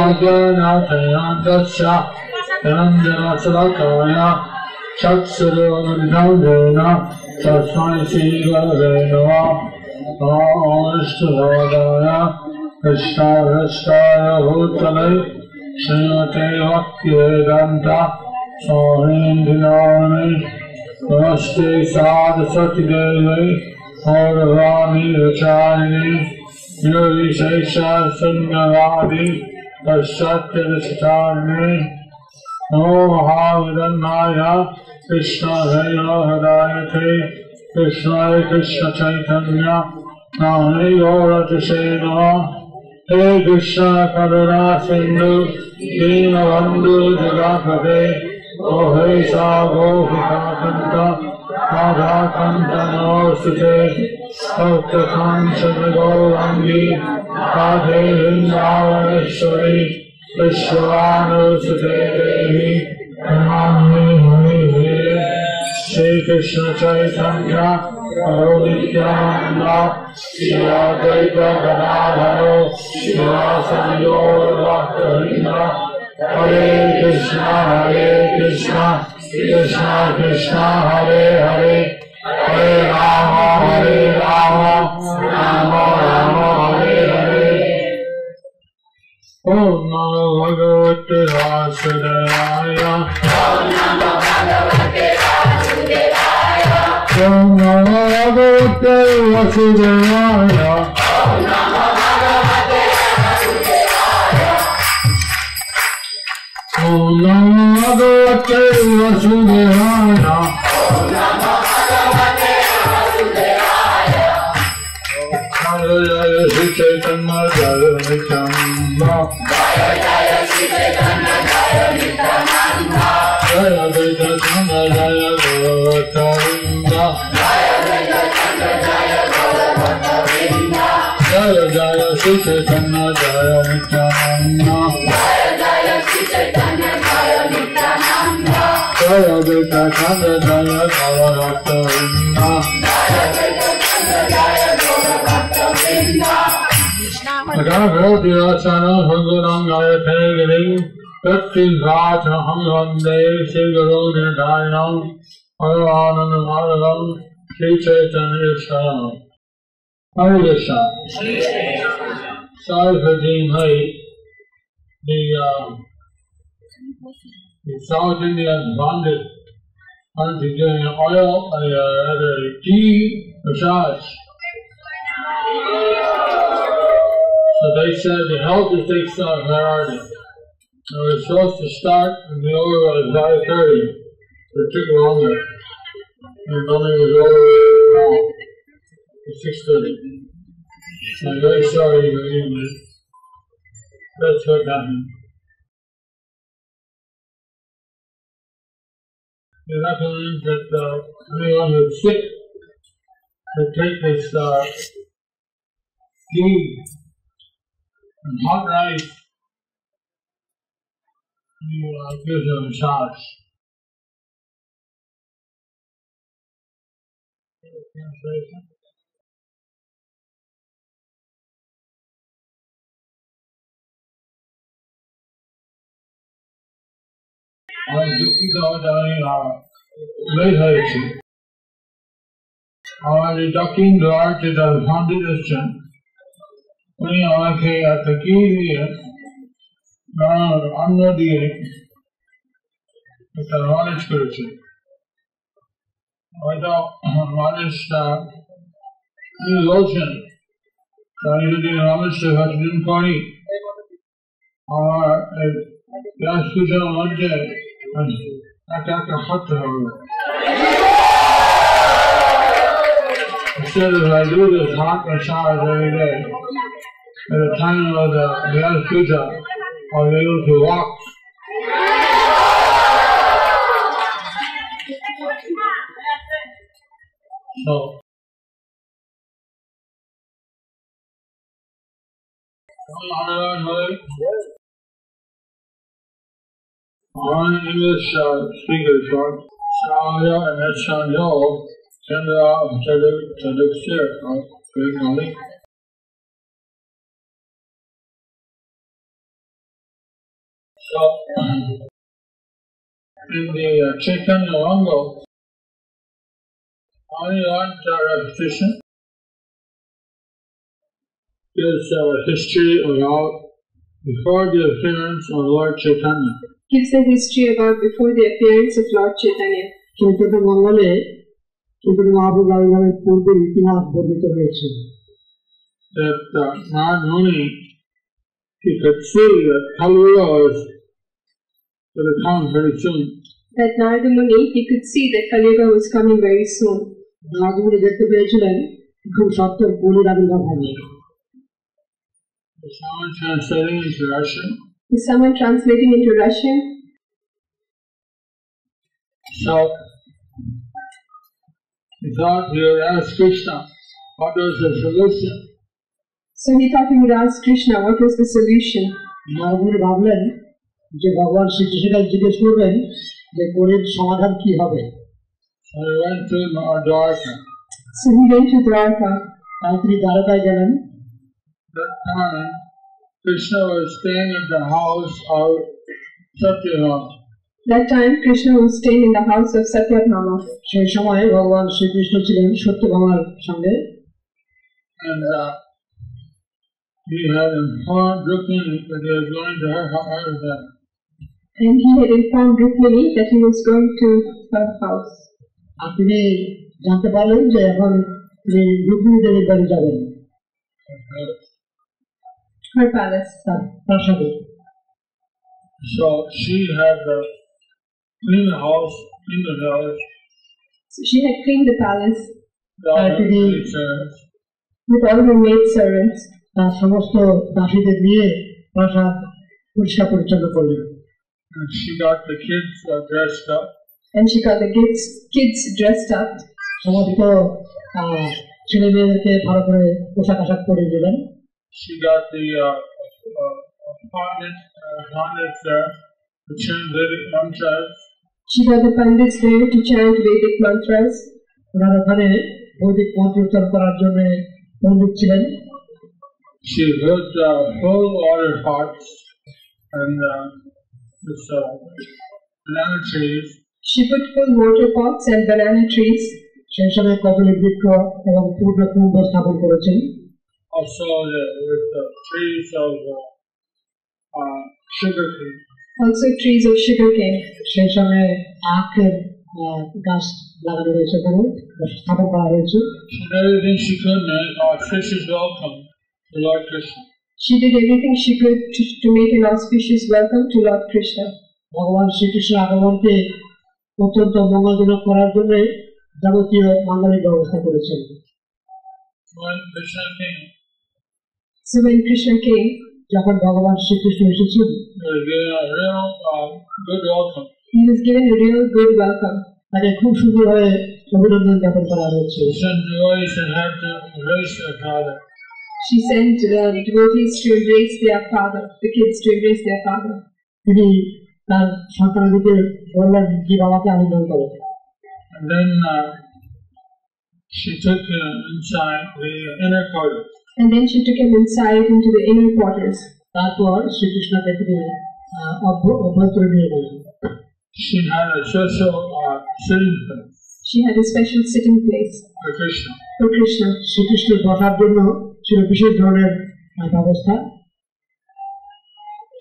Adyanatayandasya Ranjanasalakaya Chaksarunandana Tasmai Sigavenava Namastavadaya Krishna Krishaya Bhutale Srimate Bhaktivedanta Swamindinani Namaste Saraswati Devi Auravani Vacharini Nirvishesha Sunnavadi Paschatyaristarni Namo Mahavidannaya Krishna Hera Hadayate Krishna Krishna Chaitanya Nami Gaurajase Nama He Krishna Karuna Sindhu Dinabandhu Jagapate O He Sago Hikakanta Radha Kanta Namostate Bhakta Kanchana Gaurangi Radhe Vrindavaneshwari Vishwanusate Devi Nami Hari Shri Krishna Chaitanya Prabhu Nityananda Shri Advaita Gadadhara Shivasadi Gaura Bhakta-vrinda Hare Krishna Krishna Krishna Hare Hare Hare Rama Rama Rama Hare Hare Om Namo Bhagavate Vasudevaya Om Namo Bhagavate Vasudevaya Om Namo Bhagavate Vasudevaya Jaya Shri Chaitanya Jaya Nityananda Jaya Jaya Shri Chaitanya Jaya Nityananda Jaya Advaita Chandra Jaya Gaura-bhakta-vrinda Jaya Advaita Chandra Jaya Gaura-bhakta-vrinda Jaya Jaya Shri Chaitanya Jaya Nityananda Jaya Jaya Shri Chaitanya Jaya Nityananda Jaya Advaita Chandra Jaya Gaura-bhakta-vrinda Jaya Advaita Chandra Jaya Agavadhyasana Bhagavan-gayate Girim Pratibhātaham Vande Shri Guru Nidhayanam Bhagavanam Shri Chaitanya Swaram Hare Krishna. Sorry for being late. The South Indian bandit wanted to give an oil, a tea massage. So they said the health takes priority. So we were supposed to start and be over by 5:30. It took longer. And only was over now at 6:30. So I'm very sorry for you, but that's what happened. They recommend that anyone who's sick should take this tea and hot rice. You give them a massage. Translation. और दुखी का हो जाने नहीं है और docking द्वार के दर्भांति दर्शन उन्हें आँखें अटकी हुई है और अन्न दिए तो मालिश करेছে হয়তো মালিশটা লোশন তাই যদি মালিশটা প্রতিদিন করি আর গ্যাস কুচের মধ্যে একটা হাত হবে Instead of I do this hot massage every day, at the time of the Vyasa Puja, are able to walk. So, on English speakers, Shaya and Echanyo, Chandra Tadixir, very knowledge. So, in the Chaitanya Rango, only one repetition is history about before the appearance of Lord Chaitanya. Gives the history about before the appearance of Lord Chaitanya. Chaitanya Mangale, Chaitanya Mahaprabhu Bhagavan পূর্বে ইতিহাস বর্ণিত হয়েছে। That not only he could see that Kali Yuga was going to come very soon. That Narada Muni, he could see that Kali Yuga was coming very soon. Narada Muni দেখতে পেয়েছিলেন খুব সত্তর বলির আবির্ভাব হবে। Is someone translating into Russian? Is someone translating into Russian? So, he thought he would ask Krishna, what was the solution? So he thought he would ask Krishna what was the solution. Narada Muni ভাবলেন যে ভগবান শ্রীকৃষ্ণকে জিজ্ঞেস করবেন যে কলির সমাধান কি হবে। So he went to Dwarka. So he went to Dwarka. তাই তিনি দ্বারকায় গেলেন। That time, Krishna was staying at the house of Satyabhama. That time, Krishna was staying in the house of Satyabhama. সেই সময় ভগবান শ্রীকৃষ্ণ ছিলেন সত্যভামার সঙ্গে। And he had informed Rukmini that he was going to her house. And he had informed Rukmini that he was going to her house. আর তিনি জানতে পারলেন যে এখন তিনি রুক্মিণী দেবীর বাড়ি যাবেন। Her palace. প্রাসাদে। So she had cleaned the house in the village. So she had cleaned the palace with all her maid servants. তার সমস্ত দাসীদের নিয়ে প্রাসাদ পরিষ্কার পরিচ্ছন্ন করলেন। And she got the kids dressed up. And she got the kids dressed up. সমস্ত ছেলে মেয়েদেরকে ভালো করে পোশাক আশাক পরিয়ে দিলেন। She got the pandits there to chant Vedic mantras. She got the pandits there to chant Vedic mantras. ওনারা ওখানে বৈদিক মন্ত্র উচ্চারণ করার জন্য পণ্ডিত ছিলেন। She put full water pots and banana trees. She put full water pots and banana trees. সেই সময় কদলী বৃক্ষ এবং পূর্ণ কুম্ভ স্থাপন করেছেন। Also with the trees of sugar cane. Also trees of sugar cane. সেই সময় আখের গাছ লাগানো রয়েছে, ওখানে স্থাপন করা হয়েছে। She did everything she could make auspicious welcome to Lord Krishna. She did everything she could to make an auspicious welcome to Lord Krishna. ভগবান শ্রীকৃষ্ণের আগমনকে অত্যন্ত মঙ্গলজনক করার জন্য যাবতীয় মাঙ্গলিক ব্যবস্থা করেছেন। When Krishna came, so when Krishna came, যখন ভগবান শ্রীকৃষ্ণ এসেছেন, he was given a real good welcome. He was given a real good welcome. তাকে খুব সুন্দরভাবে অভিনন্দন জ্ঞাপন করা হয়েছে। He sent devotees and had to embrace their father. She sent devotees to embrace their father, the kids to embrace their father. তিনি তার সন্তানদেরকে বললেন যে বাবাকে আলিঙ্গন করো। And then she took him inside the inner quarters. And then she took him inside into the inner quarters. তারপর শ্রীকৃষ্ণকে তিনি অভ্যন্তরে নিয়ে গেলেন। She had a special sitting place. She had a special sitting place for Krishna. For Krishna. শ্রীকৃষ্ণের বসার জন্য ছিল বিশেষ ধরনের ব্যবস্থা।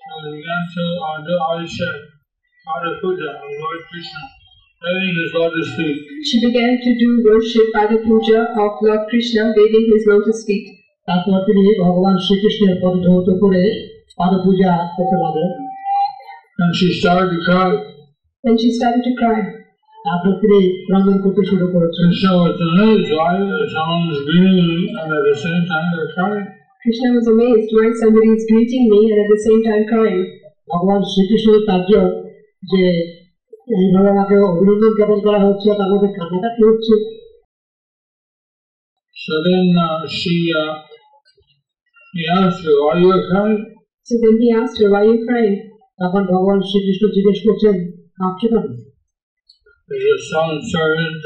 So he began to do Abhishek, Pada Puja of Lord Krishna, bathing his lotus feet. She began to do worship Pada Puja of Lord Krishna, bathing his lotus feet. তারপর তিনি ভগবান শ্রীকৃষ্ণের পদ ধৌত করে পাদ পূজা করতে লাগলেন। And she started to cry. And she started to cry. তারপর তিনি ক্রন্দন করতে শুরু করেছেন। Krishna was amazed why someone was greeting me and at the same time they're crying. Krishna was amazed why somebody is greeting me and at the same time crying. ভগবান শ্রীকৃষ্ণ তাজ্জব যে এইভাবে আমাকে অভিনন্দন জ্ঞাপন করা হচ্ছে, তার মধ্যে কান্নাটা কি হচ্ছে। So then he asked her, "Why you crying?" So then he asked her, "Why are you crying?" তখন ভগবান শ্রীকৃষ্ণ জিজ্ঞেস করছেন, কাঁদছো কেন? Is your son servant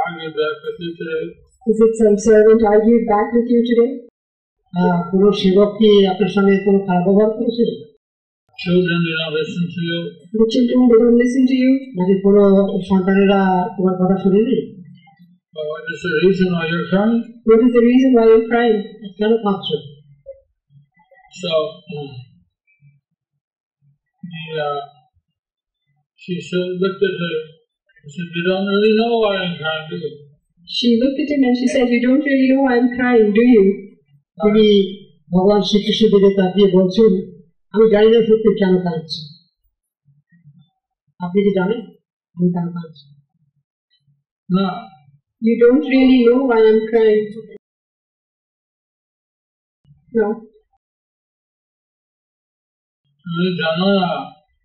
argued back with you today? Is it some servant argued back with you today? কোন সেবক কি আপনার সঙ্গে কোনো খারাপ ব্যবহার করেছে? Children do not listen to you? The children don't listen to you? নাকি কোনো সন্তানেরা তোমার কথা শুনেনি? What is the reason why you're crying? What is the reason why you're crying? কেন কাঁদছো? So she said, looked at her. She said, "You don't really know why I'm crying, do you?" She looked at him and she said, "You don't really know why I'm crying, do you?" তিনি ভগবান শ্রীকৃষ্ণ দিকে তাকিয়ে বলছেন, আমি জানি না সত্যি কেন কাঁদছি। আপনি কি জানেন আমি কেন কাঁদছি? No. You don't really know why I'm crying. No. আমি জানো না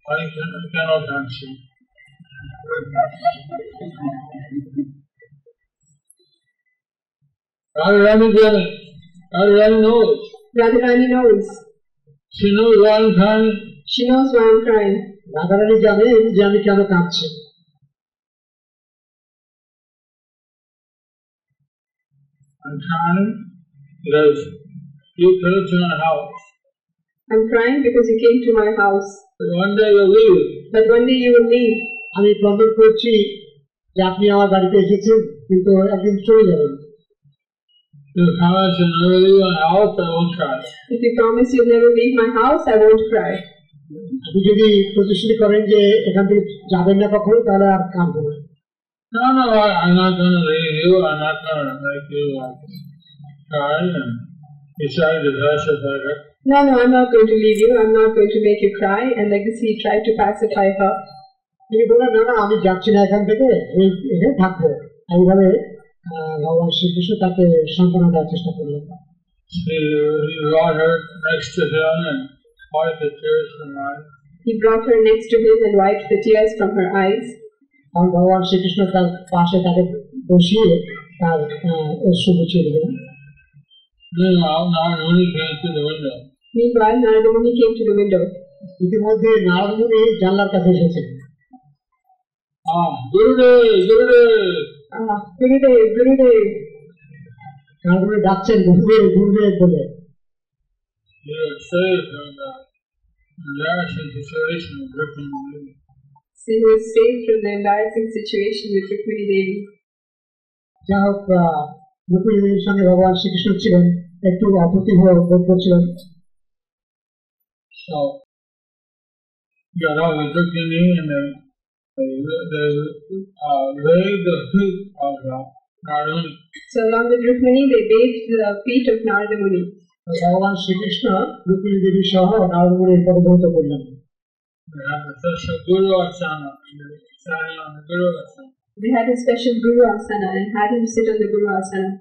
আমি কেন কাঁদছি। Radharani knows. Radharani knows. Radharani knows. She knows why I'm crying. She knows why I'm crying. Radharani জানে যে আমি কেন কাঁদছি। I'm crying because you came to my house. I'm crying because you came to my house. But one day you'll leave. But one day you will leave. আমি প্রমাণ করছি যে আপনি আমার বাড়িতে এসেছেন, কিন্তু একদিন চলে যাবেন। If you promise you'll never leave my house, I won't cry. If you promise you'll never leave my house, I won't cry. আপনি যদি প্রতিশ্রুতি করেন যে এখান থেকে যাবেন না কখনো, তাহলে আর কাঁদবো না। No, I'm not going to leave you. I'm not going to make you cry and decide to pacify her. No, I'm not going to leave you. I'm not going to make you cry. And like this, he tried to pacify her. তিনি বললেন, না না, আমি যাচ্ছি না এখান থেকে, আমি এখানে থাকবো। এইভাবে ভগবান শ্রীকৃষ্ণ তাকে সান্ত্বনা দেওয়ার চেষ্টা করলেন। He brought her next to him and wiped the tears from her eyes. He brought her next to him and wiped the tears from her eyes. কারণ ভগবান শ্রীকৃষ্ণ তার পাশে তাকে বসিয়ে তার অশ্রু মুছিয়ে দিলেন। Meanwhile, Narada came to the window. Meanwhile, Narada Muni came to the window. ইতিমধ্যে নারদ মুনি জানলার কাছে এসেছেন। Gurudev! Gurudev! নারদ মুনি ডাকছেন গুরুদেব গুরুদেব বলে। You are saved from the embarrassing situation of Rukmini Devi. So he was saved from the embarrassing situation with Rukmini Devi. যা হোক, রুক্মিণী দেবীর সঙ্গে ভগবান শ্রীকৃষ্ণ ছিলেন, একটু অপ্রতিভ বোধ করছিলেন। So, got out with Rukmini and they laid the feet of Narada Muni. So along with Rukmini, they bathed the feet of Narada Muni. ভগবান শ্রীকৃষ্ণ রুক্মিণী দেবী সহ নারদ মুনির পদধৌত করলেন। They had a special Guru Asana and they sat on the Guru Asana. They had a special Guru Asana and had him sit on the Guru Asana.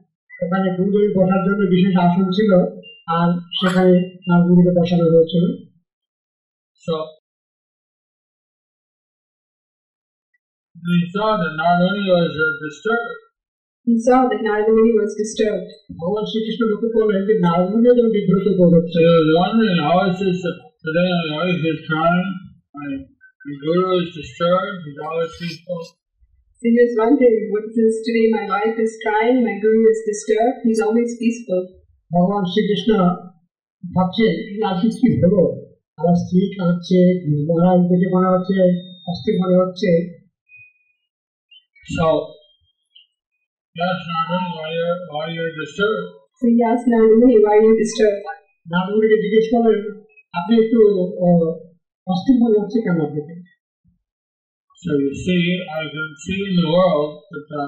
ওখানে গুরুদেব বসার জন্য বিশেষ আসন ছিল, আর সেখানে নারদ মুনিকে বসানো হয়েছিল। So, they saw that Narada Muni was disturbed. He saw that Narada Muni was disturbed. ভগবান শ্রীকৃষ্ণ লক্ষ্য করলেন যে নারদ মুনিও যেন বিব্রত বোধ হচ্ছে। So he was wondering, how is this that today my wife is crying, my Guru is disturbed, he's always peaceful. So he was wondering, what is this today? My wife is crying, my Guru is disturbed, he's always peaceful. ভগবান শ্রীকৃষ্ণ ভাবছেন আজকে কি হলো, আমার স্ত্রী কাঁদছে, মহারাজ দেখে মনে হচ্ছে অস্থির মনে হচ্ছে। So, yes, Narada, why you're disturbed? So he asked Narada Muni, why are you disturbed? Narad মুনিকে জিজ্ঞেস করলেন, আপনি একটু অস্থির মনে হচ্ছে কেন আপনাকে? So you see, I can see in the world that the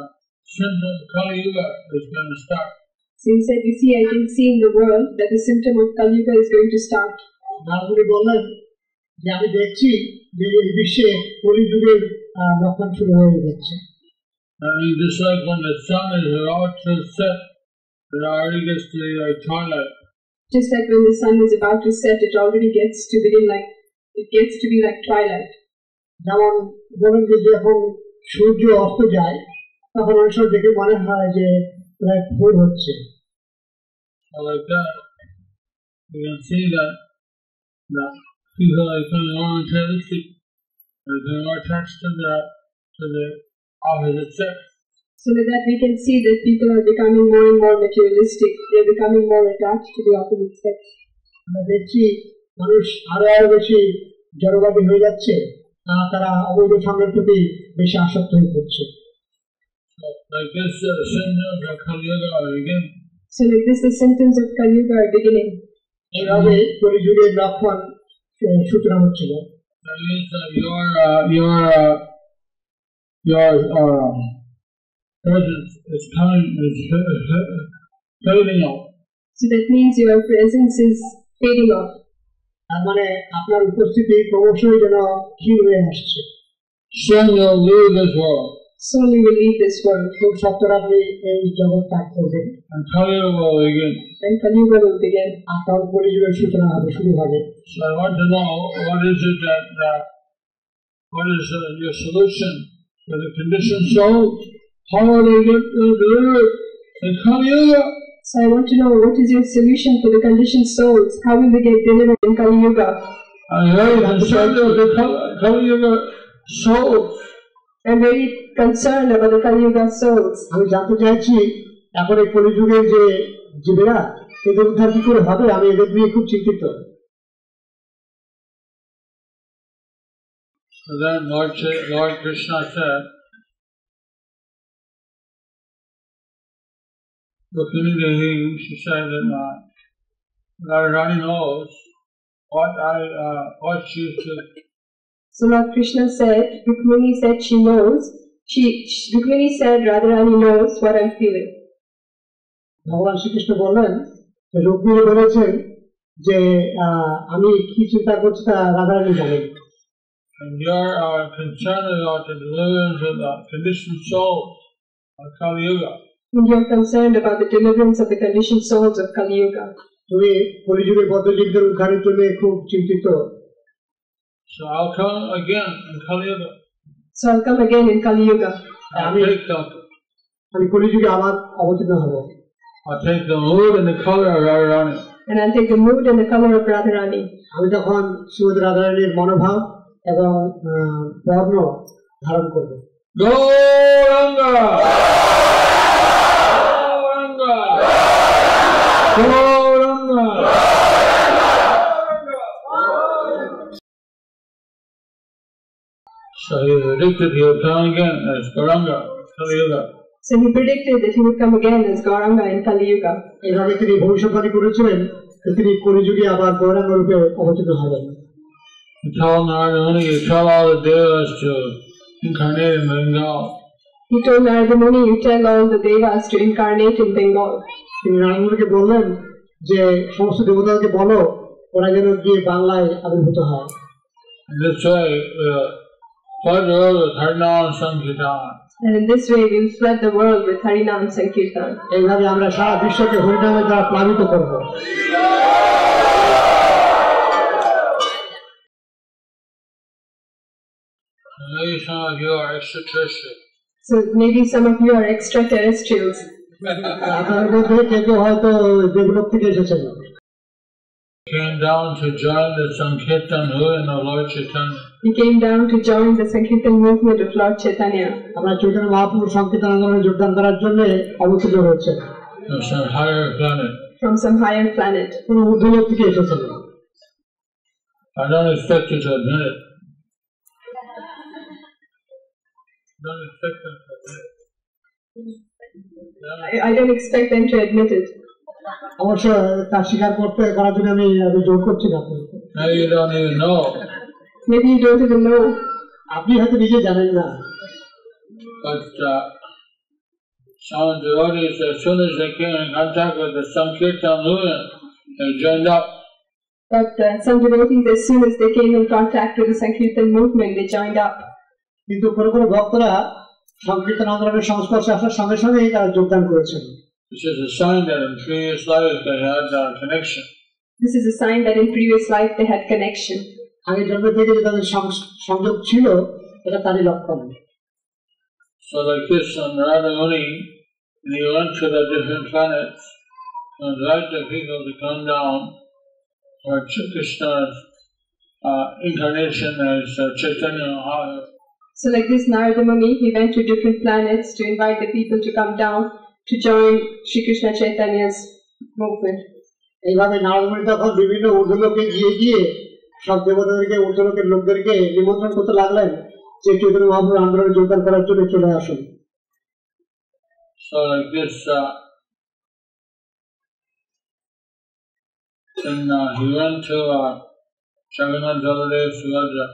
symptom of Kali Yuga is going to start. So he said, you see, I can see in the world that the symptom of Kali Yuga is going to start. Narad মুনি বললেন যে আমি দেখছি যে এই বিশ্বে কলিযুগের লক্ষণ শুরু হয়ে যাচ্ছে। I mean, just like when the sun is about to set, it already gets to be like twilight. Just like when the sun is about to set, it already gets to be like twilight. যেমন বলেন যে যখন সূর্য অস্ত যায় তখন অনেক সময় দেখে মনে হয় যে প্রায় ভোর হচ্ছে। So like that, you can see that people are becoming more materialistic, they're becoming more attached to the opposite sex. So with that we can see that people are becoming more and more materialistic. They're becoming more attached to the opposite sex. আমরা দেখছি মানুষ আরো বেশি জড়বাদী হয়ে যাচ্ছে, তারা অবৈধ সঙ্গের প্রতি বেশি আসক্ত হয়ে পড়ছে। Like this, symptoms of Kali Yuga are beginning. So like this, the symptoms of Kali Yuga are beginning. এইভাবে কলিযুগের লক্ষণ সূচনা হচ্ছিল। That means that your presence is fading out. So that means your presence is fading off. তার মানে আপনার উপস্থিতি ক্রমশই যেন ক্ষীণ হয়ে আসছে। Soon you'll leave this world. Soon you will leave this world. খুব সত্তর আপনি এই জগৎ ত্যাগ করবেন। And Kali Yuga will begin. And Kali Yuga will begin. আর তখন কলিযুগের সূচনা হবে, শুরু হবে। So I want to know what is your solution for the conditioned souls? How will they get delivered in Kali Yuga? So I want to know what is your solution for the conditioned souls? How will they get delivered in Kali Yuga? I'm very concerned with the Kali Yuga souls. I'm very concerned about the Kali Yuga souls. আমি জানতে চাইছি এখন এই কলিযুগের যে জীবেরা এদের উদ্ধার কি করে হবে, আমি এদের নিয়ে খুব চিন্তিত। So then Lord Krishna said, Rukmini Devi, she said that Radharani knows what she should. So Lord Krishna said, Rukmini said she knows. Rukmini said Radharani knows what I'm feeling. ভগবান শ্রীকৃষ্ণ বললেন, রুক্মিণী বলেছেন যে আমি কি চিন্তা করছি তা রাধারানী জানেন। And you're concerned about the deliverance of the conditioned souls of Kali Yuga. And you're concerned about the deliverance of the conditioned souls of Kali Yuga. তুমি কলিযুগের বদ্ধজীবদের উদ্ধারের জন্য খুব চিন্তিত। So I'll come again in Kali Yuga. So I'll come again in Kali Yuga. আমি কলিযুগে আবার অবতীর্ণ হব। I'll take the mood and the color of Radharani. And I'll take the mood and the color of Radharani. আমি তখন শ্রীমতী রাধারানীর মনোভাব এবং বর্ণ ধারণ করব। Gauranga! Gauranga! So he predicted he would come again as Gauranga, Kali Yuga. So he predicted that he would come again as Gauranga in Kali Yuga. এইভাবে তিনি ভবিষ্যৎবাণী করেছিলেন যে তিনি কলিযুগে আবার গৌরাঙ্গ রূপে অবতীর্ণ হবেন। He told Narada Muni, you tell all the devas to incarnate in Bengal. He told Narada Muni, you tell all the devas to incarnate in Bengal. তিনি নারদ মুনিকে বললেন যে সমস্ত দেবতাকে বলো ওরা যেন গিয়ে বাংলায় আবির্ভূত হয়। In this way, flood the world with Harinam Sankirtan. And in this way, we will flood the world with Harinam Sankirtan. এইভাবে আমরা সারা বিশ্বকে হরিনামের দ্বারা প্লাবিত করব। Maybe some of you are extraterrestrial. So maybe some of you are extraterrestrials. আপনার মধ্যে কেউ হয়তো দেবলোক থেকে এসেছেন। Came down to join the Sankirtan movement of Lord Chaitanya. He came down to join the Sankirtan movement of Lord Chaitanya. আমরা চৈতন্য মহাপ্রভু সংকীর্তন আন্দোলনে যোগদান করার জন্য অবতীর্ণ হয়েছে। From some higher planet. From some higher planet. কোন ঊর্ধ্বলোক থেকে এসেছেন। I don't expect you to admit it. Don't expect them to admit it. I don't expect them to admit it. অবশ্য তা স্বীকার করার জন্য আমি জোর করছি না আপনাকে। Maybe you don't even know. Maybe you don't even know. আপনি হয়তো নিজে জানেন না। But some devotees, as soon as they came in contact with the Sankirtan movement, they joined up. But some devotees, as soon as they came in contact with the Sankirtan movement, they joined up. কিন্তু কোনো কোনো ভক্তরা সংকীর্তন আন্দোলনের সংস্পর্শে আসার সঙ্গে সঙ্গেই তারা যোগদান করেছেন। This is a sign that in previous life they had connection. This is a sign that in previous life they had connection. আগে জন্ম থেকে যে তাদের সংযোগ ছিল এটা তারই লক্ষণ। So like this, Narada Muni, he went to the different planets and invited the people to come down for Krishna's incarnation as Chaitanya Mahaprabhu. So like this, Narada Muni, he went to different planets to invite the people to come down to join Sri Krishna Chaitanya's movement. এইভাবে নারদ মুনি তখন বিভিন্ন ঊর্ধ্বলোকে গিয়ে গিয়ে সব দেবতাদেরকে ঊর্ধ্বলোকের লোকদেরকে নিমন্ত্রণ করতে লাগলেন যে চৈতন্য মহাপ্রভুর আন্দোলনে যোগদান করার জন্য চলে আসুন। So like this, and he went to Jagannath Baladev Subhadra.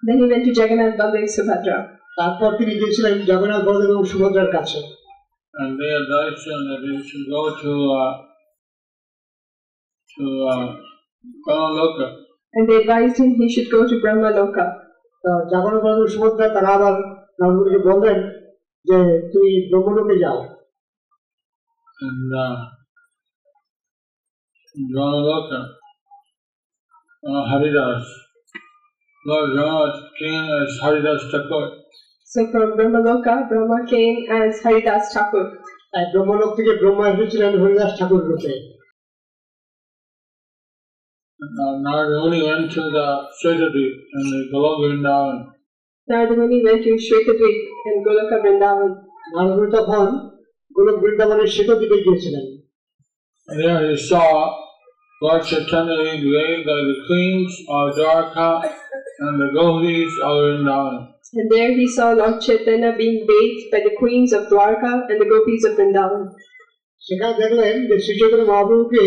Then he went to Jagannath Baladev Subhadra. তারপর তিনি গিয়েছিলেন জগন্নাথ বলদেব এবং সুভদ্রার কাছে। And they advised him that he should go to Brahmaloka. And they advised him he should go to Brahmaloka. Jagannath Baladev Subhadra তারা আবার নারদকে বললেন যে তুই ব্রহ্মলোকে যাও। And Brahmaloka, Haridas, Lord Brahma came as Haridas Thakur. So from Brahmaloka, Brahma came as Haridas Thakur. তাই ব্রহ্মলোক থেকে ব্রহ্মা এসেছিলেন হরিদাস ঠাকুর রূপে। Narada Muni went to the Svetadvip and the Goloka Vrindavan. Narada Muni went to Shvetadvip and Goloka Vrindavan. Narad মুনি তখন গোলক বৃন্দাবনের শ্বেতদ্বীপে গিয়েছিলেন। And there he saw Lord Chaitanya being bathed by the queens of Dwarka and the gopis of Vrindavan. And there he saw Lord Chaitanya being bathed by the queens of Dwarka and the gopis of Vrindavan. সেখানে দেখলেন যে শ্রী চৈতন্য মহাপ্রভুকে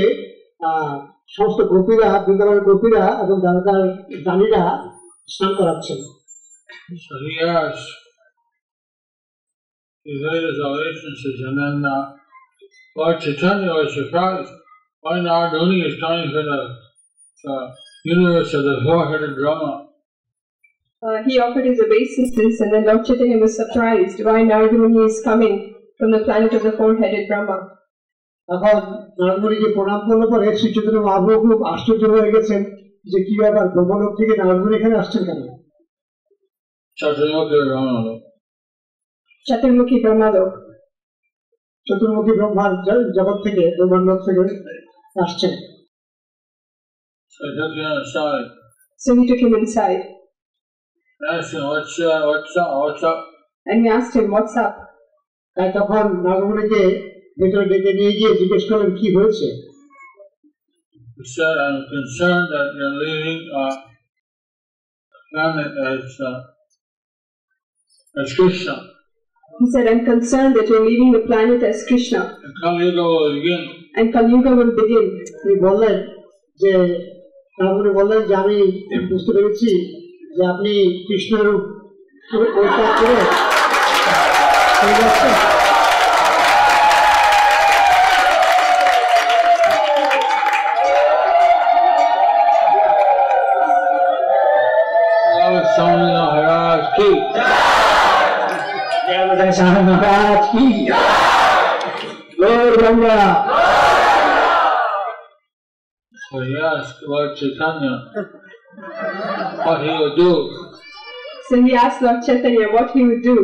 সমস্ত গোপীরা, বৃন্দাবনের গোপীরা এবং দ্বারকার রানীরা স্নান করাচ্ছেন। So he asked, he made his obeisances, and then Lord Chaitanya was surprised why Narada Muni is coming from the universe of the four-headed Brahma. He offered his obeisances, and then Lord Chaitanya was surprised why Narada Muni is coming from the planet of the four-headed Brahma. তখন নারদ মুনিকে প্রণাম করলে পরে শ্রী চৈতন্য মহাপ্রভু খুব আশ্চর্য হয়ে গেছেন যে কি ব্যাপার, ব্রহ্মলোক থেকে নারদ মুনি এখানে আসছেন কেন? Chaturmukhi Brahmalok. চতুর্মুখী ব্রহ্মার জগৎ থেকে, ব্রহ্মাণ্ডক থেকে আসছেন। So he took him inside. Asked him, what's up? And he asked him, what's up? তাই তখন নারদ মুনিকে ভেতরে ডেকে নিয়ে গিয়ে জিজ্ঞেস করলেন কি হয়েছে। He said, I'm concerned that you're leaving planet as Krishna. He said, I'm concerned that you're leaving the planet as Krishna. And Kali Yuga will begin. And Kali Yuga will begin. তিনি বললেন যে নারদ মুনি বললেন যে আমি বুঝতে পেরেছি যে আপনি কৃষ্ণের রূপ পরিত্যাগ করে চলে যাচ্ছেন। महाराज की गौर Ganga. So he asked Lord Chaitanya what he would do. So he asked Lord Chaitanya what he would do.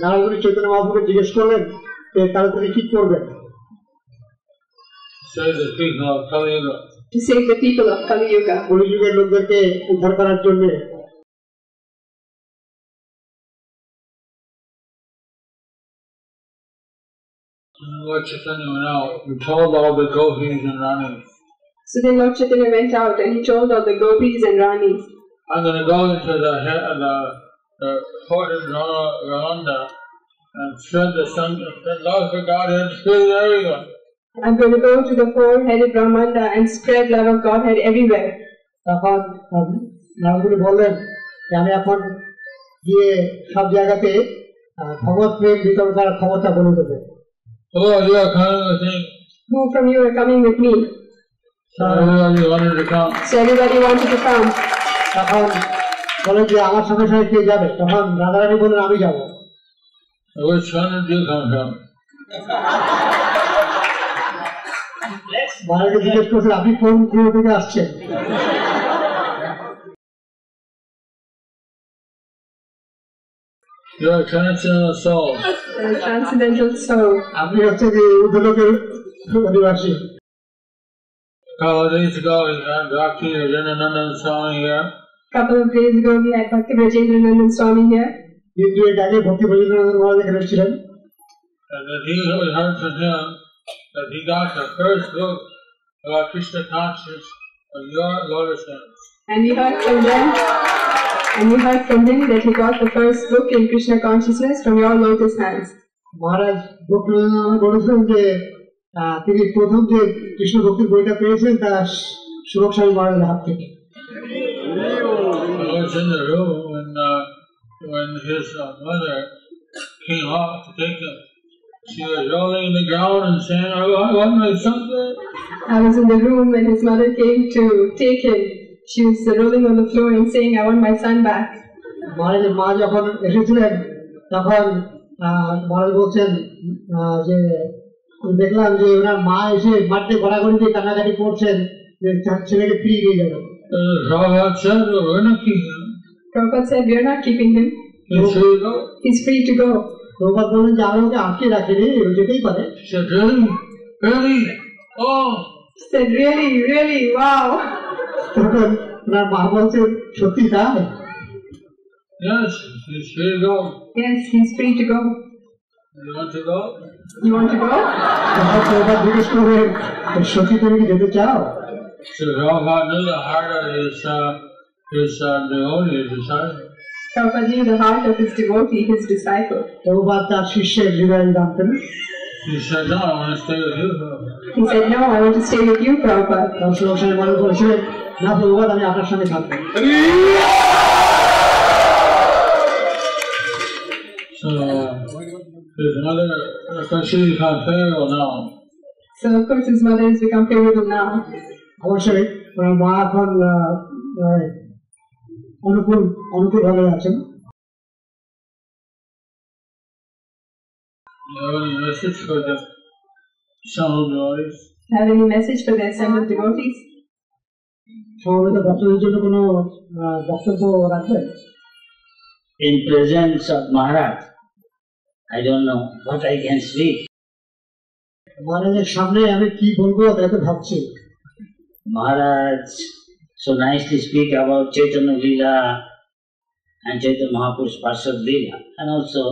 Narad মুনি চৈতন্য মহাপ্রভুকে জিজ্ঞেস করলেন যে তাহলে তিনি কি করবেন? Save the people of Kali Yuga. To save the people of Kali Yuga. কলিযুগের লোকদেরকে উদ্ধার করার জন্য। Lord Chaitanya went out and told all the gopis and ranis. So then Lord Chaitanya went out and he told all the gopis and ranis, I'm going to go into the court of Ramanda and spread love for Godhead, spread everyone. I'm going to go to the four-headed Brahmanda and spread love of Godhead everywhere. তখন নারদ মুনি বললেন যে আমি এখন গিয়ে সব জায়গাতে ভগবত প্রেম বিতরণ করার ক্ষমতা বলে দেবো। Oh, you are coming with me. Who from you are coming with me? Everybody wanted to come. So everybody wanted to come. তখন বলেন যে আমার সঙ্গে সঙ্গে কে যাবে? তখন রাধারানী বললেন আমি যাবো। Which one did you come from? মহারাজকে জিজ্ঞেস করছেন আপনি কোন গ্রহ থেকে আসছেন? You're a transcendental soul. A transcendental soul. আপনি হচ্ছে যে ঊর্ধ্বলোকের অধিবাসী। A couple of days ago, we had Bhakti Rajanananda Swami here. Couple of days ago, we had Bhakti Rajendranan Swami here. দিন দুয়েক আগে ভক্তি বৈদ্যনাথ মহারাজ এখানে ছিলেন। And that we heard from him that he got the first book about Krishna consciousness from your lotus hands. And we heard from him that he got the first book in Krishna consciousness from your lotus hands. মহারাজ ভক্তি বলেছিলেন যে তিনি প্রথম যে কৃষ্ণ ভক্তির বইটা পেয়েছেন তা সুরক্ষা স্বামী মহারাজের হাত থেকে। I was in the room when his mother came out to take him. She was rolling in the ground and saying, I want my son back. I was in the room when his mother came to take him. She was rolling on the floor and saying, I want my son back. মহারাজের মা যখন এসেছিলেন তখন মহারাজ বলছেন যে দেখলাম যে ওনার মা এসে মাঠে ঘোরাঘুরি দিয়ে কান্নাকাটি করছেন যে তার ছেলেকে ফিরিয়ে নিয়ে যাবেন। Prabhupada said, well, we're not keeping him. Prabhupada said, we are not keeping him. He's free to go. He's free to go. Prabhupada বললেন যে আমি ওকে আটকে রাখিনি, ও যেতেই পারে। He said, really? Really? Oh! He said, really, really, wow. তখন ওনার মা বলছেন সত্যি তাই? Yes, he's free to go. Yes, he's free to go. You want to go? You want to go? তখন প্রভুপাদ জিজ্ঞেস করলেন সত্যি তুমি কি যেতে চাও? So Prabhupada knew the heart of his devotee, his disciple. Prabhupada knew the heart of his devotee, his disciple. Prabhupada তার শিষ্যের হৃদয় জানতেন। He said, no, I want to stay with you, Prabhupada. He said, no, I want to stay with you, Prabhupada. তখন সুরক্ষা স্বামী মহারাজ বলেছিলেন না প্রভুপাদ আমি আপনার সঙ্গে থাকবো। So his mother, of course, she became favorable now. So of course his mother has become favorable now. অবশ্যই ওনার মা এখন অনুকূল ভাবে আছেন। You have any message for the assembled devotees? Have any message for the assembled devotees? সমবেত ভক্তদের জন্য কোনো বক্তব্য রাখবেন? In presence of Maharaj, I don't know what I can speak. মহারাজের সামনে আমি কি বলবো তাই তো ভাবছি। Maharaj so nicely speak about Chaitanya Leela and Chaitanya Mahapurush Parshad Leela, and also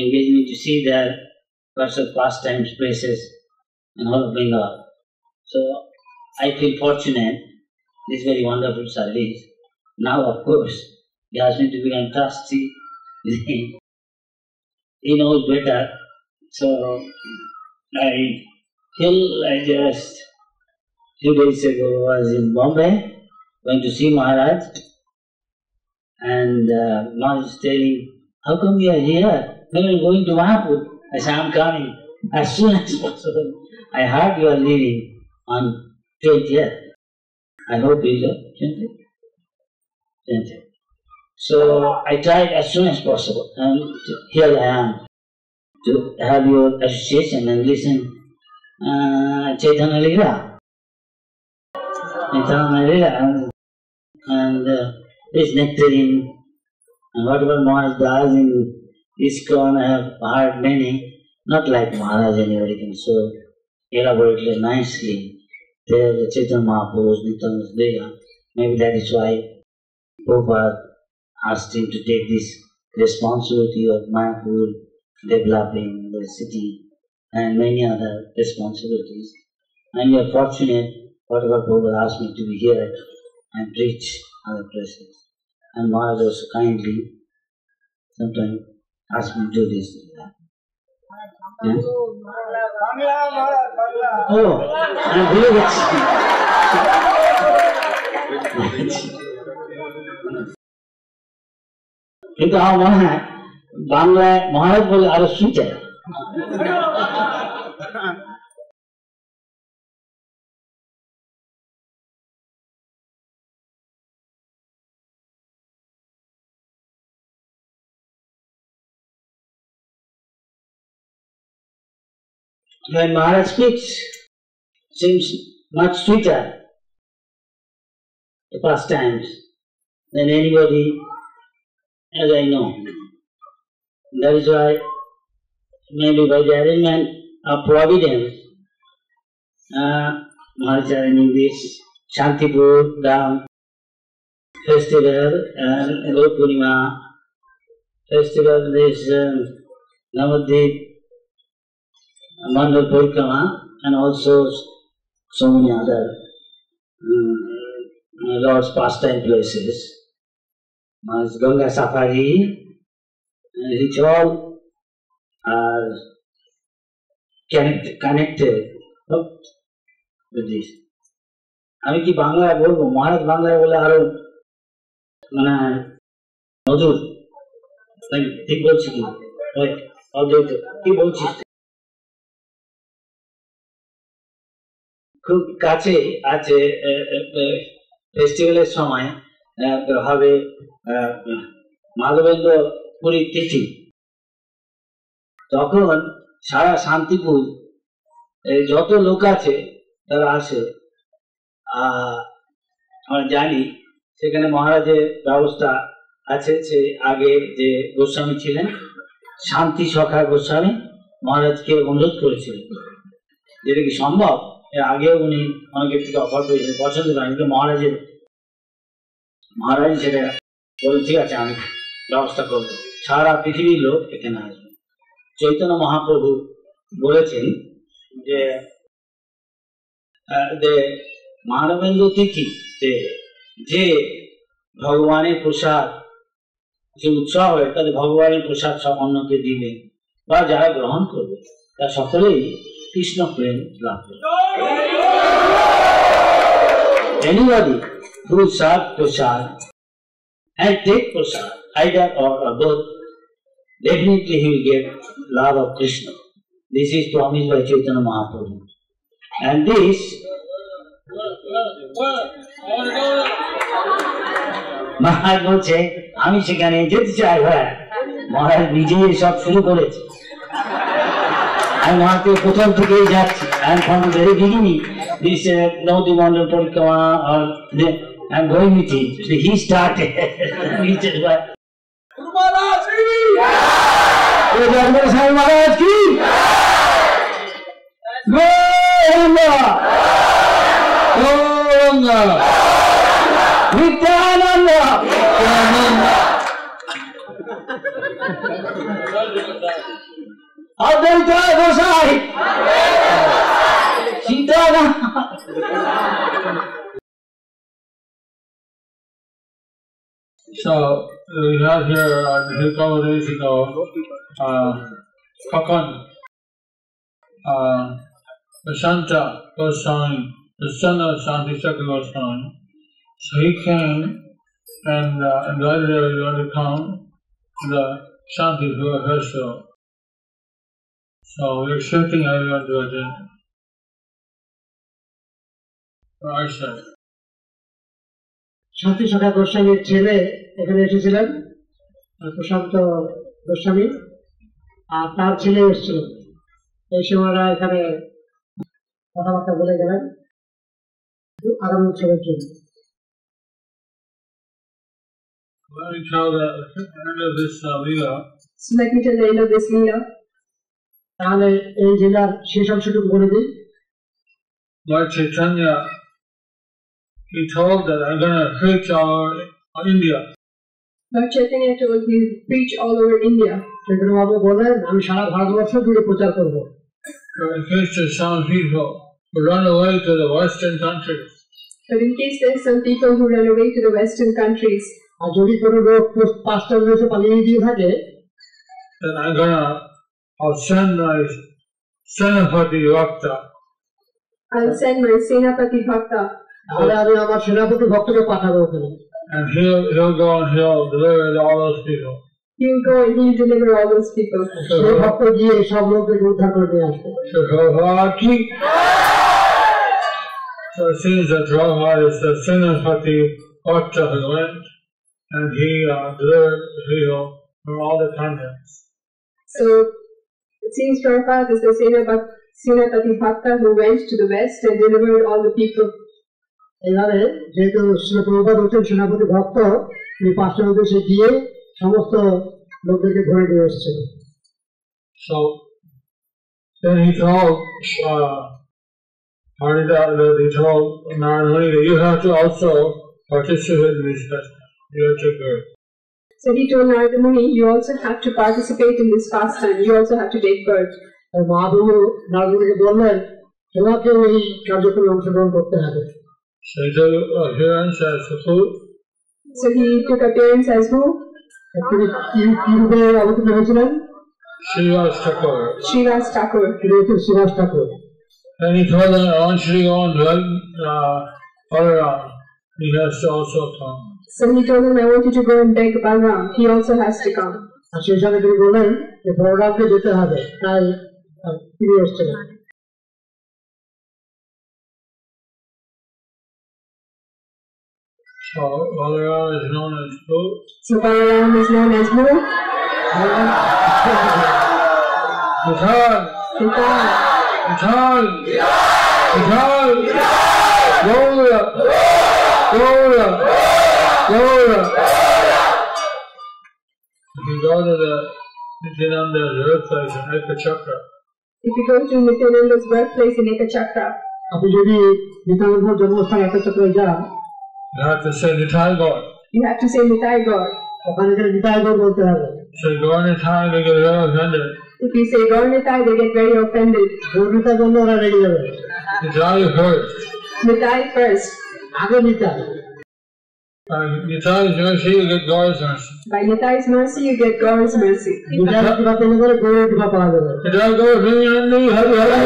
engage me to see their Parshad pastimes places in all of Bengal. So I feel fortunate, this very wonderful service. Now of course he asked me to become trustee. He knows better, so I feel I just few days ago was in Bombay, going to see Maharaj, and Maharaj is telling, how come you are here? When are you going to Mahapur? I said, I'm coming as soon as possible. I heard you are leaving on 20th. I hope you will. 20th. So I tried as soon as possible, and here I am to have your association and listen Chaitanya Leela. And this nectarine and whatever Maharaj does in ISKCON, I have heard many, not like Maharaj anybody can so elaborately, nicely. There the Chaitanya Mahaprabhu's Nityananda Leela. Maybe that is why Prabhupada asked him to take this responsibility of Mayapur, developing the city and many other responsibilities. And we are fortunate, whatever Prabhupada asked me to be here and preach other places. And Maharaj also kindly sometimes asked me to do this. Yeah? Oh, I'm very rich. কিন্তু আমার মনে হয় বাংলায় মহারাজ বলে আরো sweater. When Maharaj speaks, seems much sweeter, the pastimes, than anybody as I know. That is why maybe by the arrangement of providence, Maharaj arranging this Shantipur Dham festival and Gaur Purnima festival, this Navadvip Mandal Parikrama, and also so many other Lord's pastime places. Ganga Safari, which all are connected with this. আমি কি বাংলায় বলবো? মহারাজ বাংলায় বলে আরো মানে মধুর, ঠিক বলছি কি? কি বলছিস? খুব কাছে আছে ফেস্টিভ্যালের সময় হবে মাধবেন্দ্র পুরীর তিথি। তখন সারা শান্তিপুর যত লোক আছে তারা আসে। আমরা জানি সেখানে মহারাজের ব্যবস্থা আছে। সে আগে যে গোস্বামী ছিলেন শান্তি সখা গোস্বামী, মহারাজকে অনুরোধ করেছিলেন যেটা কি সম্ভব। এর আগেও উনি অনেকের থেকে অফার করেছিলেন, পছন্দ করেন, কিন্তু মহারাজ সেটা বলেন ঠিক আছে আমি ব্যবস্থা করবো, সারা পৃথিবীর লোক এখানে আসবে। চৈতন্য মহাপ্রভু বলেছেন যে মানবেন্দ্র তিথিতে যে ভগবানের প্রসাদ যে উৎসব হয় তাদের ভগবানের প্রসাদ সব অন্যকে দিলে বা যারা গ্রহণ করবে তারা সকলেই কৃষ্ণ প্রেম লাভ করবে। Anybody who will serve prasad and take prasad, either or both, definitely he will get love of Krishna. This is promised by Chaitanya Mahaprabhu. And this মহারাজ বলছে আমি সেখানে যেতে চাই ভাই। মহারাজ নিজেই সব শুরু করেছে। আমি মহারাজকে প্রথম থেকেই যাচ্ছি। And from the very beginning, this Navadvip Mandal Parikrama, or I'm going with him. He started. He said, Guru Maharaj ki! Jai Maharaj ki! Govinda! Govinda! Nityananda! Advaita Gosai! Sitana! So we have here a couple of days ago, Kakan, Prashanta Goswami, the son of Shanti Chakra Goswami. So he came and invited everyone to come to the Shanti festival. So we're expecting everyone to attend. I said. শান্তি সখা গোস্বামীর ছেলে এখানে এসেছিলেন, প্রশান্ত গোস্বামী, আর তার ছেলে এসেছিল। এই সময়রা এখানে কথাবার্তা বলে গেলেন আগামী উৎসবের জন্য। Let me tell the end of this Leela. So let me tell the end of this Leela. তাহলে এই জেলার শেষ অংশটুকু বলে দিই। Lord Chaitanya, he told that I'm going to preach all over India. Lord Chaitanya told he will preach all over India. Chaitanya বাবু বলেন আমি সারা ভারতবর্ষ জুড়ে প্রচার করবো। In case there's some people who run away to the Western countries. But in case there are some people who run away to the Western countries. আর যদি কোনো লোক পাঁচটা দেশে পালিয়ে গিয়ে থাকে, then I'll send my Senapati Bhakta. I'll send my Senapati Bhakta. তাহলে আমি আমার সেনাপতি ভক্তকে পাঠাবো ওখানে। And he'll go and he'll deliver to all those people. He'll go and he'll deliver all those people. সেই ভক্ত গিয়ে সব লোককে উদ্ধার করে নিয়ে আসবে। So it seems that Prabhupada is the Senapati Bhakta who went and he delivered the people from all the contents. So it seems Prabhupada is the Senapati Bhakta who went to the west and delivered all the people. এবারে যেহেতু শ্রী প্রভুপাদ হচ্ছেন সেনাপতি ভক্ত, তিনি পাঁচটার উদ্দেশ্যে গিয়ে সমস্ত লোকদেরকে ধরে নিয়ে এসেছেন। So then he told he told Narada Muni that you have to also participate in this festival. You have to go. So he told Narada Muni, you also have to participate in this pastime. You also have to take birth. আর মহাপ্রভু নারদ মুনিকে বললেন তোমাকেও এই কার্যক্রমে অংশগ্রহণ করতে হবে। So he took appearance as a fool. So he took appearance as who? তিনি কি রূপে অবতীর্ণ হয়েছিলেন? Srivas Thakur. Srivas Thakur। তিনি হচ্ছেন শ্রীবাস ঠাকুর। And he told them, I want you to go and beg Balaram. He has to also come. So he told him, I want you to go and beg Balaram. He also has to come. আর সেই সময় তিনি বললেন যে বলরামকে যেতে হবে, তাই তিনি এসেছিলেন। So Balaram is known as who? So Balaram is known as who? Vithal. Vithal. Vithal. Vithal. Gaura. Gaura. Gaura. If you go to the Nityananda's birthplace in Ekachakra, if you go to Nityananda's birthplace in Ekachakra, আপনি যদি নিত্যানন্দের জন্মস্থান একচক্রে যান, you have to say Nitai Gaur. You have to say Nitai Gaur. ওখানে গেলে নিতাই গৌর বলতে হবে। So Gaur Nitai, they get very offended. If you say Gaur Nitai, they get very offended. Gour Nitai বললে ওরা রেগে যাবে। Nitai first. Nitai first. আগে Nitai. Nitai's mercy, you get Gaur's mercy. By Nitai's mercy, you get Gaur's mercy. Nitai কৃপা পেলে পরে গৌরের কৃপা পাওয়া যাবে। Nitai Gaur Hrinyanandi Hari Hari.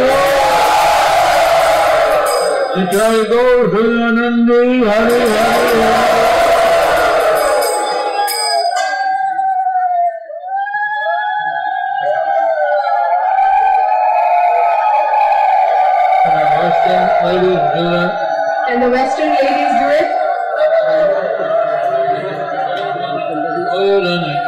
Nitai Gaur Hrinyanandi Hari Hari. Ladies do that. And the Western ladies do it. Oh, you've done it.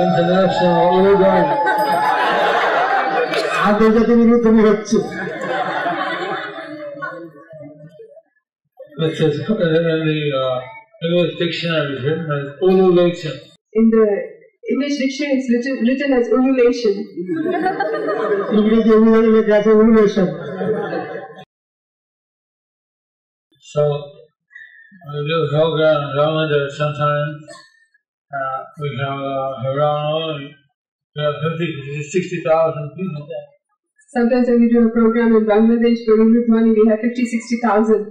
International Uruguay. আন্তর্জাতিক তুমি হচ্ছে। This is in the English dictionary written as ululation. In the English dictionary, it's written as ululation. ইংরেজি অনুবাদে লেখা আছে ululation. So we do program in Rwanda sometimes. We have around 50,000-60,000 people there. Sometimes when we do a program in Bangladesh, for Urudwani, we have 50,000-60,000.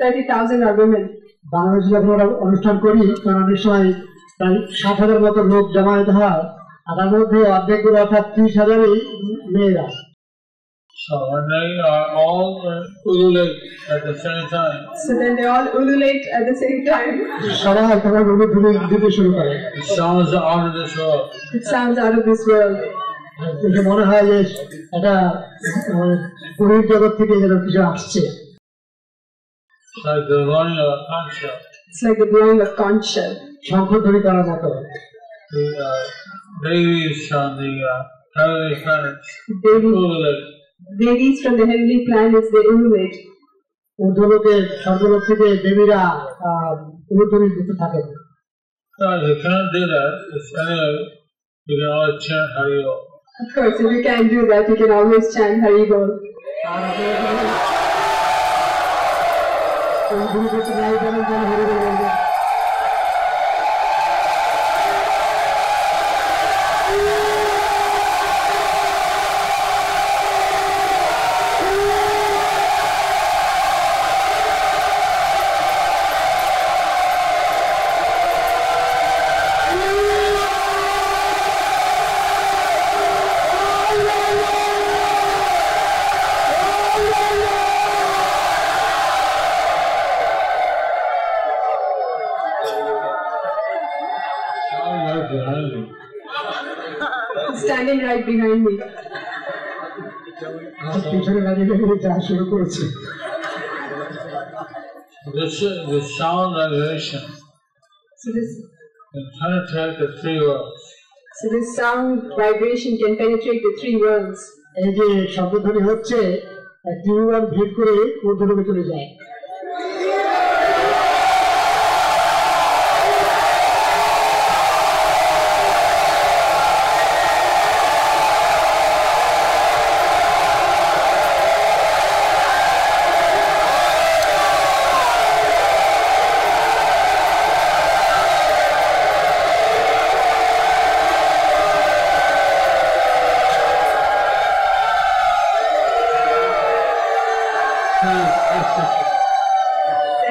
30,000 are women. বাংলাদেশে যখন আমরা অনুষ্ঠান করি তখন অনেক সময় প্রায় 60,000 মতো লোক জমায়েত হয়, আর তার মধ্যে অর্ধেকগুলো অর্থাৎ 30,000ই মেয়েরা। So when they are all ululate at the same time. So then they all ululate at the same time. সবাই তখন উলুধ্বনি দিতে শুরু করে। It sounds out of this world. It sounds out of this world. দেখে মনে হয় যে এটা পুরীর জগৎ থেকে যেন কিছু আসছে। It's like the blowing of a conch shell. It's like the blowing of conch shell. শঙ্খধ্বনি করার মতো। The babies from the heavenly planets ululate. Devis from the heavenly planets, they ululate. ঊর্ধ্বলোকে স্বর্গলোক থেকে দেবীরা উলুধ্বনি দিতে থাকেন। No, you can't do that. It's anyway, you can always chant Hari Bol. Of course, if you can't do that, you can always chant Hari Bol. right behind me. পিছনে দাঁড়িয়ে দাঁড়িয়ে যা শুরু করেছে। This sound vibration So this can penetrate the three worlds. So this sound vibration can penetrate the three worlds. এই যে শব্দধ্বনি হচ্ছে ত্রিভুবন ভেদ করে মধ্যলোকে চলে যায়।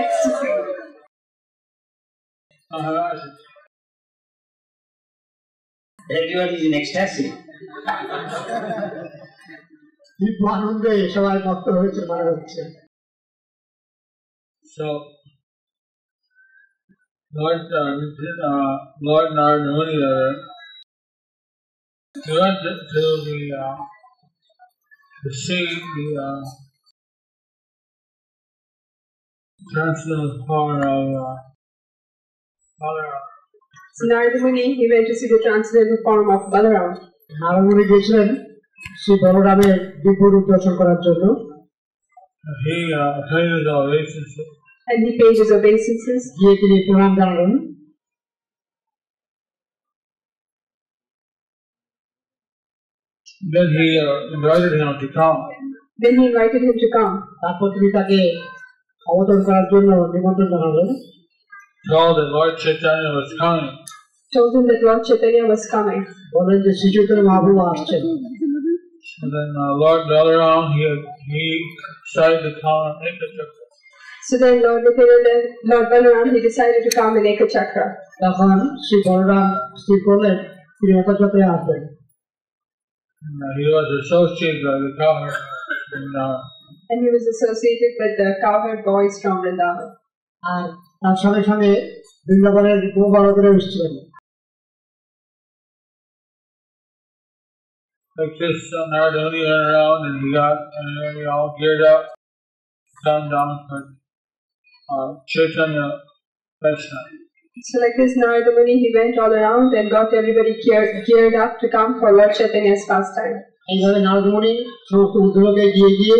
Ecstasy. Everybody is in ecstasy. দিব্য আনন্দে সবাই মত্ত হয়েছে মনে হচ্ছে। So, Lord Narada Muni, he went to the sea, the transcendental power of Balaram. So Narada Muni, he went to see the transcendental form of Balaram. Narad মুনি গেছিলেন শ্রী বলরামের দিব্য রূপ দর্শন করার জন্য। He paid his obeisances. And he paid his obeisances. গিয়ে তিনি প্রণাম জানালেন। Then he invited him to come. Then he invited him to come. তারপর তিনি তাকে অবতরণ করার জন্য নিমন্ত্রণ জানালেন। Told that Lord Chaitanya was coming. Told him that Lord Chaitanya was coming. বললেন যে শ্রী চৈতন্য মহাপ্রভু আসছেন। So then Lord Balaram, he decided to come and make a trip. So then Lord Balaram, he decided to come in Ekachakra. তখন শ্রী বলরাম স্থির করলেন তিনি একচক্রে আসবেন। He was associated by the cowherd And he was associated with the cowherd boys from Vrindavan. আর তার সঙ্গে সঙ্গে বৃন্দাবনের গোপালকরা এসেছিলেন। Like this, Narada Muni went around and he all geared up, come down for Chaitanya Vaishnava. So like this, Narada Muni, he went all around and got everybody geared up to come for Lord Chaitanya's pastime. এইভাবে নারদ মুনি সমস্ত উদ্যোগে গিয়ে গিয়ে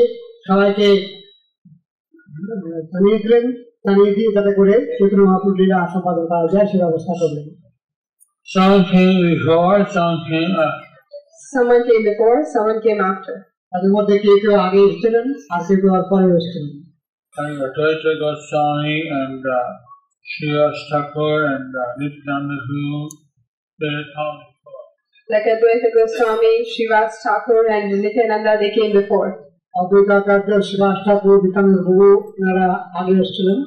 সবাইকে জানিয়ে দিলেন, জানিয়ে দিয়ে যাতে করে চৈতন্য মহাপ্রভুর লীলা সম্পাদন করা যায় সে ব্যবস্থা করলেন। Some came before, some came after. Someone came before, someone came after. তাদের মধ্যে কেউ কেউ আগে এসেছিলেন আর কেউ কেউ পরে এসেছিলেন। Advaita Goswami and Srivas Thakur and Nityananda who they had come before. Like Advaita Goswami, Srivas Thakur and Nityananda, they came before. Advaitacharya Srivas ঠাকুর নিত্যানন্দ প্রভু এনারা আগে এসেছিলেন।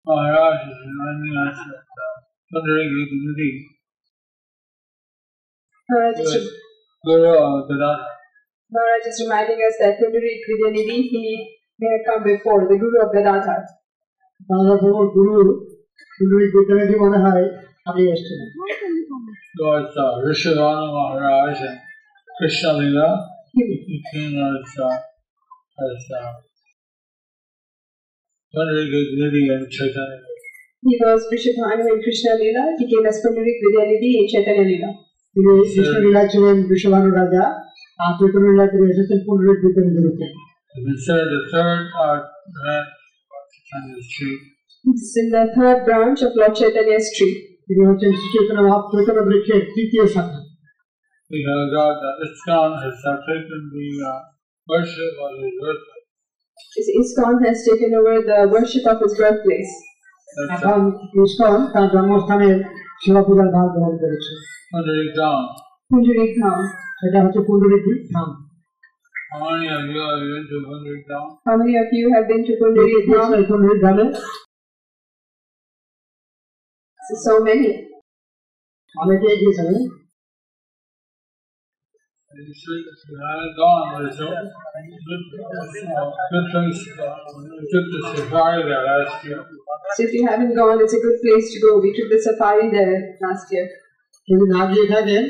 Maharaj is reminding us that Pundarika Guru of Gadadhar. Maharaj is reminding us that Pundarik Vidyanidhi, he may have come before, the Guru of Gadadhar. Gadadhar প্রভুর গুরু পুণ্ডরীক বিদ্যানিধি মনে হয় আগে এসেছিলেন। Was Rishabhanu Maharaj and Krishna Lila. He came as Pundarika Guru and Chaitanya. He was Rishabhanu in Krishna Lila. He came as Pundarik Vidyanidhi in Chaitanya Lila. তিনি কৃষ্ণ লীলায় ছিলেন বৃষভানু রাজা আর চৈতন্য লীলায় তিনি এসেছেন পুণ্ডরীক বিদ্যানিধি রূপে। Considered the third branch of Chaitanya's tree. This is the third branch of Lord Chaitanya's tree. তিনি হচ্ছেন শ্রী চৈতন্য চৈতন্য বৃক্ষের তৃতীয় শাখা। We have got ISKCON has taken the worship of his birthplace. ISKCON has taken over the worship of his birthplace. এখন ISKCON তার জন্মস্থানের সেবা পূজার ভার গ্রহণ করেছে। Pundarik Dham. Pundarik Dham. সেটা হচ্ছে পুণ্ডরীক ধাম। How many of you have been to Pundarik Dham? How many of you have been to Pundarik Dham? পুণ্ডরীক ধামে So many. অনেকেই গিয়েছেন। You should have gone. There's no good place. We took the safari there last year. So if you haven't gone, it's a good place to go. We took the safari there last year. যদি না গিয়ে থাকেন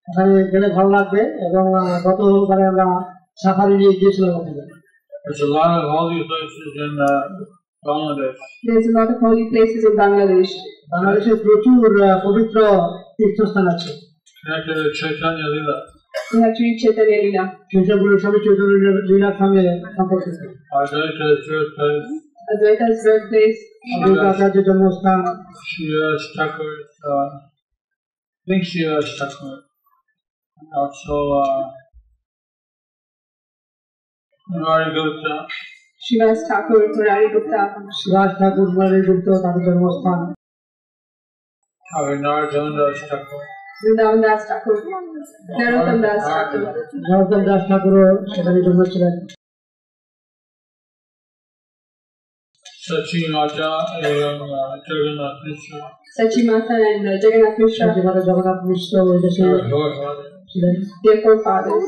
ওখানে গেলে ভালো লাগবে এবং গতবারে আমরা সাফারি নিয়ে গিয়েছিলাম ওখানে। There's a lot of holy places in Bangladesh. There's a lot of holy places in Bangladesh. বাংলাদেশে প্রচুর পবিত্র তীর্থস্থান আছে Connected to Chaitanya Lila. We have to reach Chaitanya Leela. সেসবগুলো সবই চৈতন্য লীলার সঙ্গে সম্পর্কিত। Advaita's birthplace. Advaita's birthplace. অদ্বৈত আচার্যের জন্মস্থান। Sridhar Thakur. I think Sridhar Thakur. Also, Murari Gupta. Srivas Thakur, Murari Gupta. Shibas ঠাকুর মুরারি গুপ্ত তাদের জন্মস্থান। Narottam Das Thakur. Vrindavan Das Thakur. Narottam Das Thakur. নরোত্তম দাস ঠাকুরও সেখানে জন্মেছিলেন। Sachi Mata and Jagannath Mishra. Sachi Mata and Jagannath Mishra. সাচিমাতা Jagannath মিশ্র ওই দেশে ছিলেন। Their forefathers.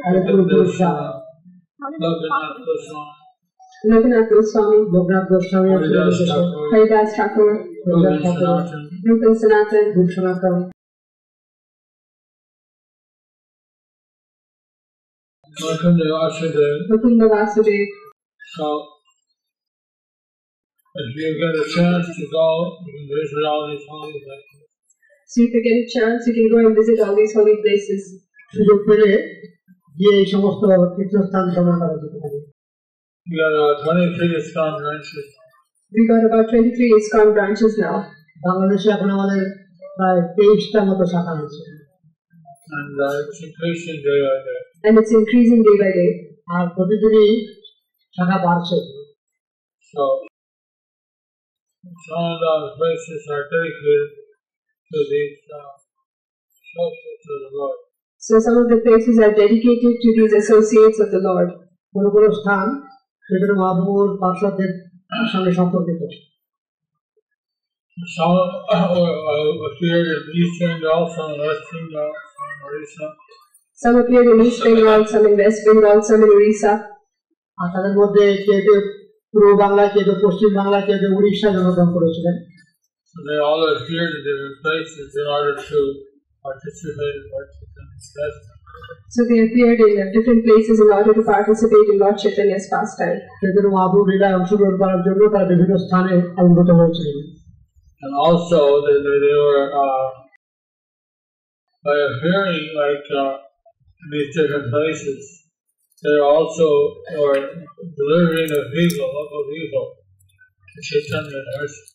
আর পূর্বপুরুষরা Lokanath Goswami. Lokanath Goswami. Loknath Goswami ছিলেন এই দেশে। Haridas Thakur. হরিদাস ঠাকুর, Rupan Sanatan. রূপ সনাতন, Mukunda Vasudev. Mukunda Vasudev. So, if you get a chance to go, you can visit all these holy places. So if you get a chance, you can go and visit all these holy places. সুযোগ পেলে গিয়ে এই সমস্ত তীর্থস্থান ভ্রমণ করা যেতে পারে। You got 23 ISKCON branches. We got about 23 ISKCON branches now. বাংলাদেশে এখন আমাদের প্রায় 23টা মতো শাখা আছে And it's increasing day by day. And it's increasing day by day. আর প্রতিদিনই শাখা বাড়ছে। So, some of those places are dedicated to these associates of the Lord. So some of the places are dedicated to these associates of the Lord. কোনো কোনো স্থান সেখানে মহাপ্রভুর পার্শ্বদের সঙ্গে সম্পর্কিত। Some appeared in East Bengal, some in West Bengal, some in Orissa. Some appeared in East Bengal, some in West Bengal, some in Orissa. আর তাদের মধ্যে কেউ কেউ পূর্ব বাংলা, কেউ কেউ পশ্চিম বাংলা, কেউ কেউ উড়িষ্যা জন্মগ্রহণ করেছিলেন। They all appeared in different places in order to participate in Lord Chaitanya's festival. So they appeared in different places in order to participate in Lord Chaitanya's pastime. সেজন্য মহাপ্রভু লীলায় অংশগ্রহণ করার জন্য তারা বিভিন্ন স্থানে আবির্ভূত হয়েছিলেন। And also, they were, by appearing like in these different places, they also were delivering the people, local people, to Chaitanya Darshan.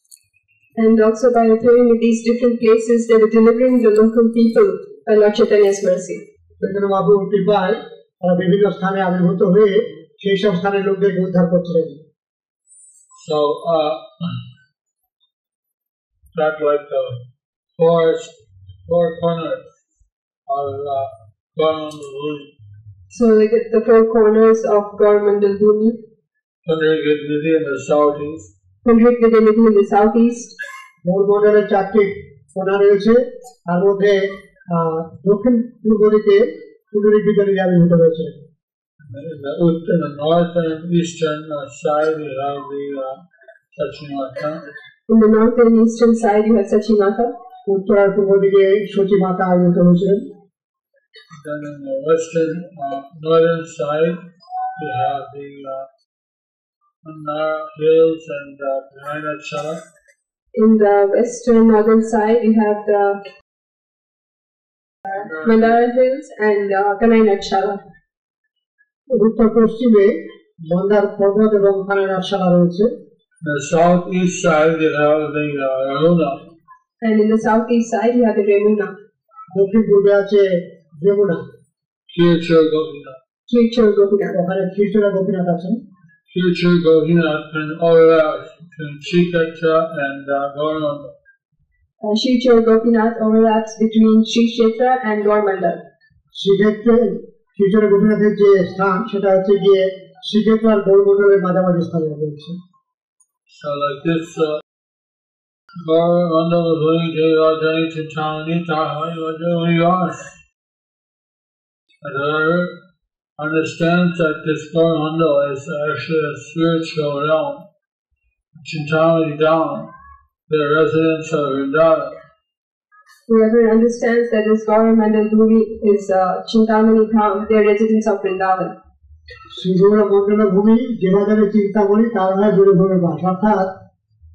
And also by appearing in these different places, they were delivering the local people by Lord Chaitanya's mercy. সেজন্য মহাপ্রভুর কৃপায় তারা বিভিন্ন স্থানে আবির্ভূত হয়ে সেই সব স্থানের লোকদেরকে উদ্ধার করছিলেন। So, that like the four corners of Gaurmandal. So like the four corners of Gaurmandal Bhumi, Pundariknidhi in the southeast, Pundariknidhi in the southeast, গৌরমণ্ডলের 4টি কোণা রয়েছে, তার মধ্যে দক্ষিণ পূর্ব দিকে পুনরুদ্ধারী আবির্ভূত হয়েছে। in the north and eastern side you have the Sachimata. In the north and eastern side you have Sachimata. উত্তর আর পূর্ব দিকে সচিমাতা আবির্ভূত হয়েছিলেন। Then in the western northern side you have the Mandara hills and Vinayachala. In the western northern side you have the Mandara hills and Kanai-Natshala. উত্তর পশ্চিমে মন্দার পর্বত এবং কানাইনাথশালা রয়েছে। The southeast side you have the Yamuna. And in the southeast side you have the Yamuna. দক্ষিণ পূর্বে আছে Jamuna. Kirchur Gopinath. Kirchur Gopinath. ওখানে খিরচুরা গোপীনাথ আছেন। Kirchur Gopinath can overlap between Srikshetra and Gaurmandal. Kirchur Gopinath overlaps between Sri Kshetra and Gaurmandal. শ্রীক্ষেত্রে খিরচুরা গোপীনাথের যে স্থান সেটা হচ্ছে গিয়ে শ্রীক্ষেত্র আর গৌরমণ্ডলের মাঝামাঝি স্থানে রয়েছে। So like this, Gaurmandal Bhumi Jai Rajani Chintani Tahai Vajra Vigas. And whoever understands that this Gauranga is actually a spiritual realm, Chintamani Dham, the residence of Vrindavan. Whoever understands that this Gauramandal Bhumi is Chintamani Dham, their residence of Vrindavan. Shri Gour Mondal ভূমি যে বাজারে চিন্তামণি তার হয় বৃহভূমি বাস, অর্থাৎ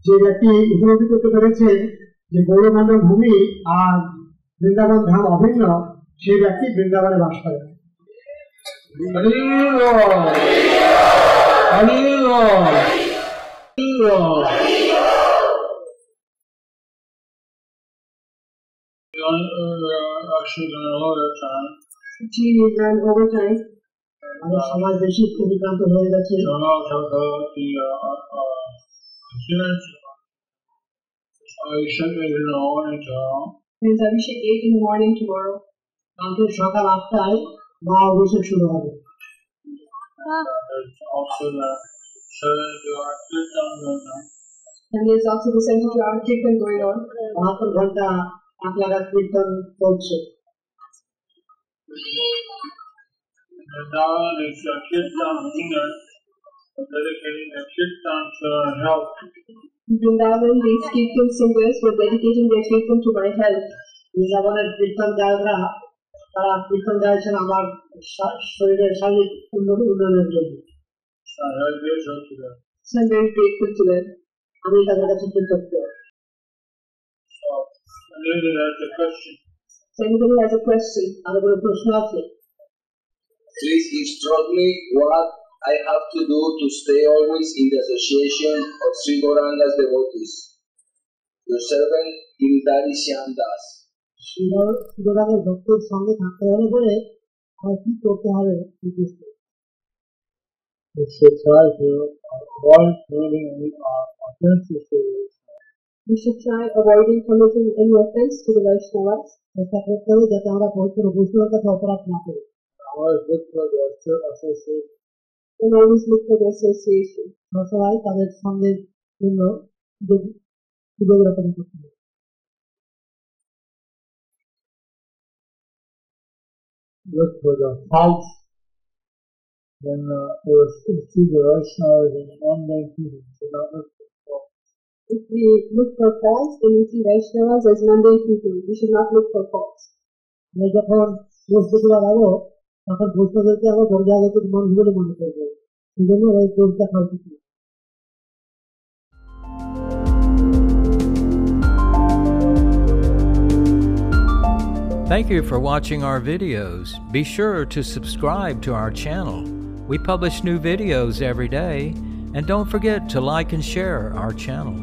যে ব্যক্তি উপলব্ধি করতে পেরেছেন যে গৌরমন্ডল ভূমি আর বৃন্দাবন ধাম অভিন্ন, সেই ব্যক্তি বৃন্দাবনে বাস করে। আমাদের সময় বেশি অতিক্রান্ত হয়ে গেছে। Abhishek 8 in the morning tomorrow. কালকে সকাল 8টায় মহা অভিষেক শুরু হবে। And there's also the 72-hour kirtan going on. 72 ঘন্টা 8 লাগাত কীর্তন চলছে। Vrindavan is a kirtan singer, dedicating a kirtan to our health. Vrindavan, these kirtan singers were dedicating their kirtan to my health. বৃন্দাবনের কীর্তন গায়করা তারা কীর্তন গাইছেন আমার শরীরের শারীরিক উন্নয়নের জন্য। So I'm very grateful to them. So I'm very grateful to them. আমি তাদের কাছে কৃতজ্ঞ। So, anybody has a question? So anybody has a question? আর কোনো প্রশ্ন আছে? Please instruct me what I have to do to stay always in the association of Sri Gauranga's devotees. Your servant Giridhari Shyam Das. Shri গৌরাঙ্গের ভক্তের সঙ্গে থাকতে হলে বলে আর কি করতে হবে? We should try to avoid committing any offenses to the We should try avoiding committing any offense to the Vaishnavas. চেষ্টা করতে হবে যাতে আমরা পবিত্র বৈষ্ণবের কাছে অপরাধ না করি। always look for the association. And always look for the association. সবাই তাদের সঙ্গে জন্য সুযোগ রকম করতে হবে। Look for the faults. Then see the Vaishnavas and mundane people. So not look for faults. If we look for faults, then we see Vaishnavas as mundane people. We should not look for faults. আমরা যখন বৃহস্পতিবার যাবো তখন বৈষ্ণবদেরকে আমরা বর্গাগতিক মন বলে মনে করবো, সেই জন্য ওই দোষটা খাওয়া উচিত। Thank you for watching our videos. Be sure to subscribe to our channel. We publish new videos every day, and don't forget to like and share our channel.